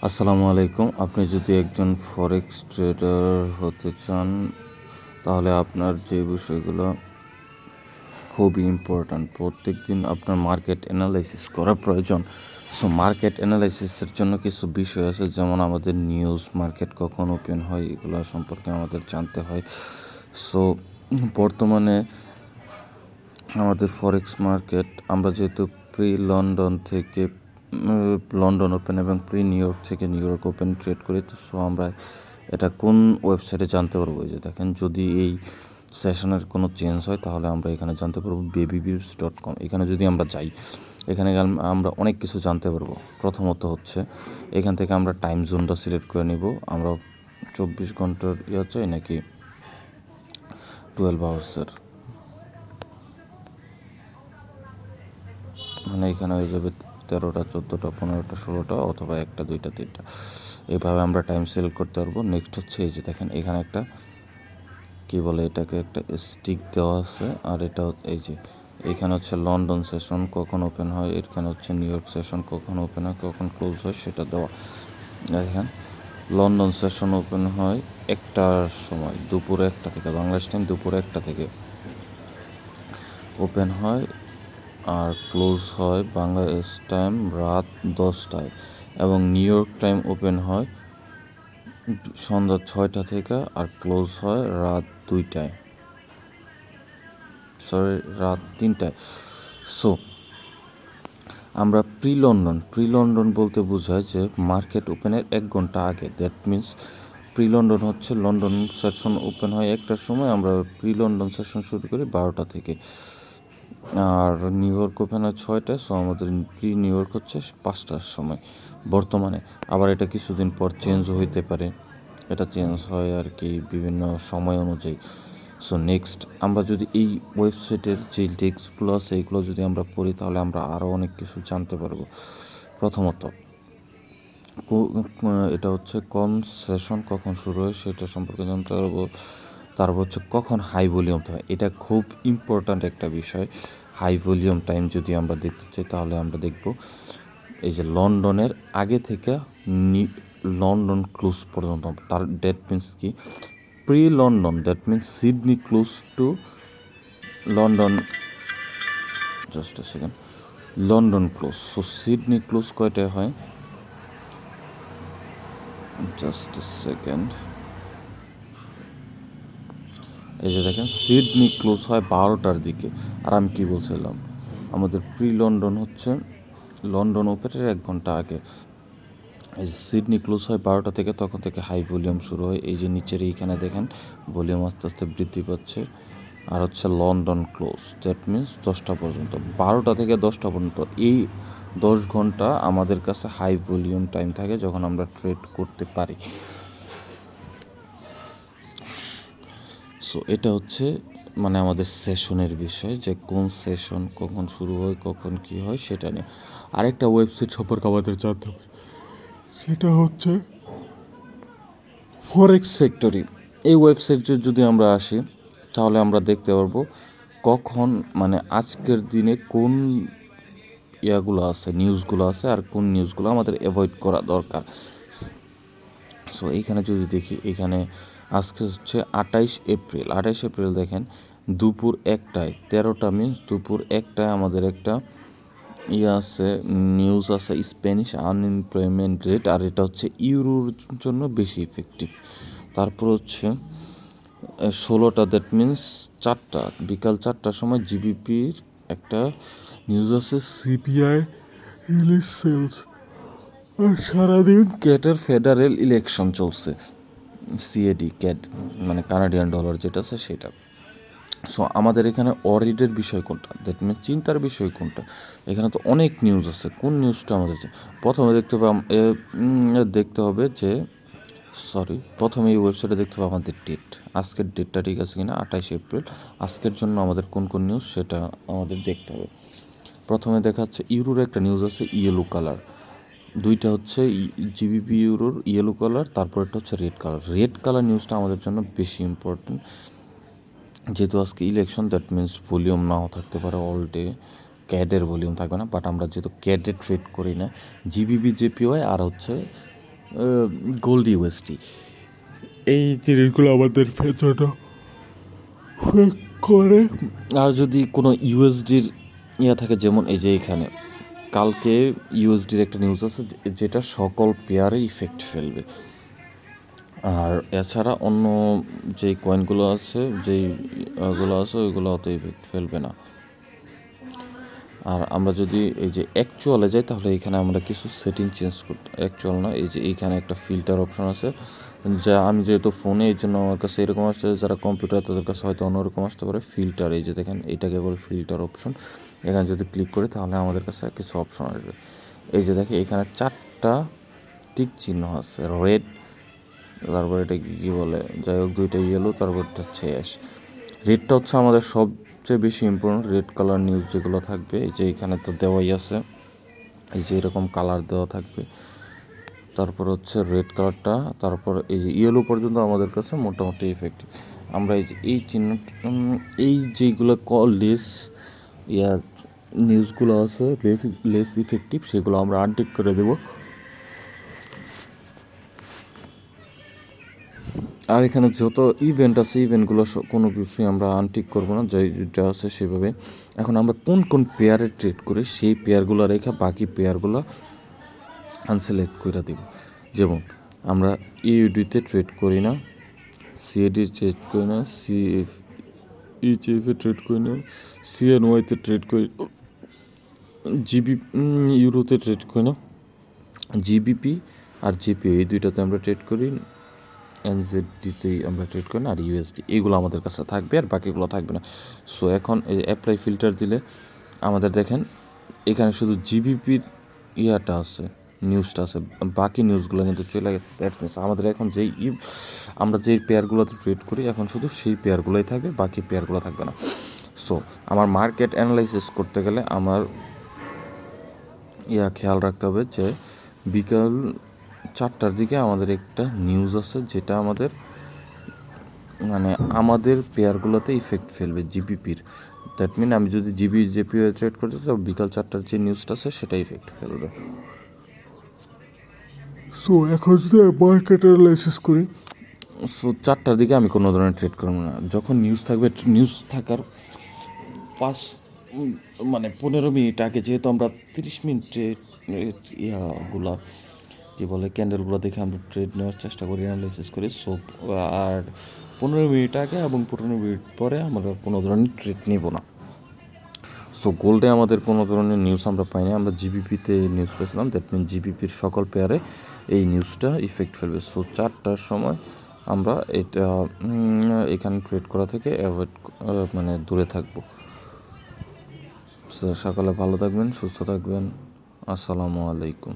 আসসালামু আলাইকুম। আপনি যদি একজন ফরেক্স ট্রেডার হতে চান, তাহলে আপনার যে বিষয়গুলো খুবই ইম্পর্ট্যান্ট। প্রত্যেকদিন আপনার মার্কেট অ্যানালাইসিস করা প্রয়োজন। সো মার্কেট অ্যানালাইসিসের জন্য কিছু বিষয় আছে, যেমন আমাদের নিউজ, মার্কেট কখন ওপেন হয়, এগুলো সম্পর্কে আমাদের জানতে হয়। সো বর্তমানে আমাদের ফরেক্স মার্কেট, আমরা যেহেতু প্রি লন্ডন থেকে লন্ডন ওপেন এবং প্রি নিউ ইয়র্ক থেকে নিউ ইয়র্ক ওপেন ট্রেড করি, তো সো আমরা এটা কোন ওয়েবসাইটে জানতে পারবো? এই যে দেখেন, যদি এই সেশনের কোনো চেঞ্জ হয় তাহলে আমরা এখানে জানতে পারবো babyviews.com। এখানে যদি আমরা যাই, এখানে আমরা অনেক কিছু জানতে পারবো। প্রথমত হচ্ছে এখান থেকে আমরা টাইম জোনটা সিলেক্ট করে নিব। আমরা 24 ঘন্টার চাই নাকি 12 আওয়ার্সের, মানে এখানে হয়ে যাবে 13টা, 14টা, 15টা, 16টা, অথবা 1টা, 2টা, 3টা, এইভাবে আমরা টাইম সিলেক্ট করতে পারবো। নেক্সট হচ্ছে এই যে দেখেন, এখানে একটা কি বলে এটাকে, একটা স্টিক দেওয়া আছে। আর এটা এই যে এখানে হচ্ছে লন্ডন সেশন কখন ওপেন হয়, এখানে হচ্ছে নিউ ইয়র্ক সেশন কখন ওপেন হয়, কখন ক্লোজ হয় সেটা দেওয়া। দেখেন, লন্ডন সেশন ওপেন হয় 1টার সময়, দুপুরে 1টা থেকে, বাংলাদেশ টাইম দুপুরে 1টা থেকে ওপেন হয়, আর ক্লোজ হয় বাংলাদেশ টাইম রাত 10টায়। এবং নিউ ইয়র্ক টাইম ওপেন হয় সন্ধ্যা 6টা থেকে, আর ক্লোজ হয় রাত 2টায়, রাত 3টায়। সো আমরা প্রি লন্ডন বলতে বোঝায় যে মার্কেট ওপেনের 1 ঘন্টা আগে। দ্যাট মিন্স প্রি লন্ডন হচ্ছে লন্ডন সেশন ওপেন হয় 1টার সময়, আমরা প্রি লন্ডন সেশন শুরু করি 12টা থেকে। আর নিউ ইয়র্ক ওপেন হয় 6টায়, সো আমাদের প্রি নিউ ইয়র্ক হচ্ছে 5টার সময় বর্তমানে। আবার এটা কিছুদিন পর চেঞ্জও হইতে পারে, এটা চেঞ্জ হয় আর কি বিভিন্ন সময় অনুযায়ী। সো নেক্সট, আমরা যদি এই ওয়েবসাইটের যে টেক্সটগুলো আছে এইগুলো যদি আমরা পড়ি, তাহলে আমরা আরও অনেক কিছু জানতে পারবো। প্রথমত এটা হচ্ছে কোন সেশন কখন শুরু হয় সেটা সম্পর্কে জানতে পারবো। তারপর হচ্ছে কখন হাই ভলিউম হয়, এটা খুব ইম্পর্ট্যান্ট একটা বিষয়। হাই ভলিউম টাইম যদি আমরা দেখতে চাই, তাহলে আমরা দেখব এই যে লন্ডনের আগে থেকে লন্ডন ক্লোজ পর্যন্ত। তার ডেট মিনস কি, pre London, that means Sydney close to London, just a second, London close. So Sydney close কয়টায় হয়, জাস্ট এ সেকেন্ড, এই যে দেখেন সিডনি ক্লোজ হয় 12টার দিকে। আর আমি কি বলছিলাম, আমাদের প্রি লন্ডন হচ্ছে লন্ডন ওপেনের 1 ঘন্টা আগে। এই যে সিডনি ক্লোজ হয় 12টা থেকে, তখন থেকে হাই ভলিউম শুরু হয়। এই যে নিচের এইখানে দেখেন ভলিউম আস্তে আস্তে বৃদ্ধি পাচ্ছে। আর হচ্ছে লন্ডন ক্লোজ, দ্যাট মিনস 10টা পর্যন্ত, 12টা থেকে 10টা পর্যন্ত। এই 10 ঘন্টা আমাদের কাছে হাই ভলিউম টাইম থাকে, যখন আমরা ট্রেড করতে পারি। সো এটা হচ্ছে মানে আমাদের সেশনের বিষয়, যে কোন সেশন কখন শুরু হয়, কখন কি হয় সেটা নিয়ে। আরেকটা ওয়েবসাইট সম্পর্কে আমাদের জানতে হবে, সেটা হচ্ছে ফরেক্স ফ্যাক্টরি। এই ওয়েবসাইট যদি আমরা আসি, তাহলে আমরা দেখতে পারবো কখন, মানে আজকের দিনে কোন ইয়াগুলো আছে, নিউজগুলো আছে, আর কোন নিউজগুলো আমাদের অ্যাভয়েড করা দরকার। সো এইখানে যদি দেখি, এখানে আজকে হচ্ছে 28 এপ্রিল দেখেন দুপুর 1টায়, 13টা মিনস দুপুর 1টায় আমাদের একটা আছে, নিউজ আছে, স্প্যানিশ আনএমপ্লয়মেন্ট রেট, আর এটা হচ্ছে ইউরোর জন্য বেশি ইফেক্টিভ। তারপর হচ্ছে 16টা, দ্যাট মিনস 4টা, বিকাল 4টার সময় জিবিপির একটা নিউজ আছে, সিপিআই রিলিজ সেলস। আর সারাদিন ক্যাটের ফেডারেল ইলেকশন চলছে, সিএডি ক্যাট, মানে কানাডিয়ান ডলার যেটা আছে সেটা। সো আমাদের এখানে অরিডের বিষয় কোনটা, দ্যাট মিনস চিন্তার বিষয় কোনটা, এখানে তো অনেক নিউজ আছে, কোন নিউজটা আমাদের প্রথমে দেখতে হবে যে প্রথমে এই ওয়েবসাইটে দেখতে হবে আমাদের ডেট, আজকের ডেটটা ঠিক আছে কিনা, 28 এপ্রিল। আজকের জন্য আমাদের কোন কোন নিউজ সেটা আমাদের দেখতে হবে। প্রথমে দেখাচ্ছে ইউরোর একটা নিউজ আছে, ইয়েলো কালার, দুইটা হচ্ছে জিবিপি ইউরোর ইয়েলো কালার, তারপর একটা হচ্ছে রেড কালার নিউজটা আমাদের জন্য বেশি ইম্পর্টেন্ট, যেহেতু আজকে ইলেকশন। দ্যাট মিনস ভলিউম নাও থাকতে পারে অল ডে, ক্যাডের ভলিউম থাকবে না, বাট আমরা যেহেতু ক্যাডে ট্রেড করি না, জিবিবি জেপিওয়াই আর হচ্ছে গোল্ড ইউএসডি, এই জিনিসগুলো আমাদের ভেতরটা করে। আর যদি কোনো ইউএসডির থাকে, যেমন এই যে এখানে কালকে ইউএসডির একটা নিউজ আছে যেটা সকল পেয়ারে ইফেক্ট ফেলবে। আর এছাড়া অন্য যেই কয়েনগুলো আছে, যেইগুলো আছে ওইগুলো অত ইফেক্ট ফেলবে না। আর আমরা যদি এই যে অ্যাকচুয়ালে যাই, তাহলে এখানে আমরা কিছু সেটিং চেঞ্জ করতে, অ্যাকচুয়াল না, এই যে এইখানে একটা ফিল্টার অপশন আছে, যা আমি যেহেতু ফোনে, এই জন্য আমার কাছে এরকম আসছে, যারা কম্পিউটার তাদের কাছে হয়তো অন্যরকম আসতে পারে। ফিল্টার, এই যে দেখেন এটাকে বলে ফিল্টার অপশন। এখানে যদি ক্লিক করি তাহলে আমাদের কাছে কিছু অপশন আসবে। এই যে দেখে এখানে 4টা টিক চিহ্ন আছে, রেড, তারপর এটা কী বলে, যাই হোক 2টা ইয়েলো, তারপরটা হচ্ছে অ্যাশ। রেডটা হচ্ছে আমাদের সবচেয়ে বেশি ইম্পর্টেন্ট। রেড কালার নিউজ যেগুলো থাকবে, এই যে এখানে তো দেওয়াই আছে, এই যে এরকম কালার দেওয়া থাকবে। তারপর হচ্ছে রেড কালারটা, তারপর এই যে ইয়েলো পর্যন্ত আমাদের কাছে মোটামুটি ইফেক্টিভ। আমরা এই যে এই চিহ্ন, এই যেগুলো লেস নিউজগুলো আছে লেস ইফেক্টিভ, সেগুলো আমরা আনটিক করে দেবো। আর এখানে যত ইভেন্ট আছে, ইভেন্টগুলো কোনো কিছুই আমরা আনটিক করবো না, যেটা আছে সেভাবে। এখন আমরা কোন কোন পেয়ারে ট্রেড করি, সেই পেয়ারগুলো রেখে বাকি পেয়ারগুলো আনসিলেক্ট করে দেব। যেমন আমরা ইউডিতে ট্রেড করি না, সিএডি ট্রেড করি না, ইউচিএফে ট্রেড করি না, সিএনওয়াইতে ট্রেড করি, জিবি ইউরোতে ট্রেড করি না, জিবিপি আর জিপিও এই দুইটাতে আমরা ট্রেড করি, এনজেডিতেই আমরা ট্রেড করি না, আর ইউএসডি এইগুলো আমাদের কাছে থাকবে, আর বাকিগুলো থাকবে না। সো এখন এই অ্যাপ্লাই ফিল্টার দিলে আমাদের দেখেন এখানে শুধু জিবিপির আছে, নিউজটা আছে, বাকি নিউজগুলো কিন্তু চলে গেছে। দ্যাটস মিনস আমাদের এখন আমরা যেই পেয়ারগুলোতে ট্রেড করি এখন শুধু সেই পেয়ারগুলোই থাকবে, বাকি পেয়ারগুলো থাকবে না। সো আমার মার্কেট অ্যানালাইসিস করতে গেলে আমার খেয়াল রাখতে হবে যে বিকাল 4টার দিকে আমাদের একটা নিউজ আছে যেটা আমাদের পেয়ারগুলোতে ইফেক্ট ফেলবে জিবিপির। দ্যাট মিন আমি যদি জেপিও ট্রেড করতে চাই, বিকাল 4টার যে নিউজটা আছে সেটা ইফেক্ট ফেলবে। সো এখন যদি মার্কেট অ্যানালাইসিস করি, সো 4টার দিকে আমি কোনো ধরনের ট্রেড করবো না। যখন নিউজ থাকবে, নিউজ থাকার 15 মিনিট আগে, যেহেতু আমরা 30 মিনিটে ইয়াগুলা কী বলে ক্যান্ডেলগুলো দেখে আমরা ট্রেড নেওয়ার চেষ্টা করি, অ্যানালাইসিস করি। সো আর 15 মিনিট আগে এবং 15 মিনিট পরে আমরা কোনো ধরনের ট্রেড নেব না। সো গোল্ডে আমাদের কোনো ধরনের নিউজ আমরা পাইনি, আমরা জিবিপিতে নিউজ পেয়েছিলাম। দ্যাট মিন জিবিপির সকল পেয়ারে এই নিউজটা ইফেক্ট ফেলবে। সো 4টার সময় আমরা এটা এখানে ট্রেড করা থেকে অ্যাভয়েড দূরে থাকবো। সকালে ভালো থাকবেন, সুস্থ থাকবেন। আসসালামু আলাইকুম।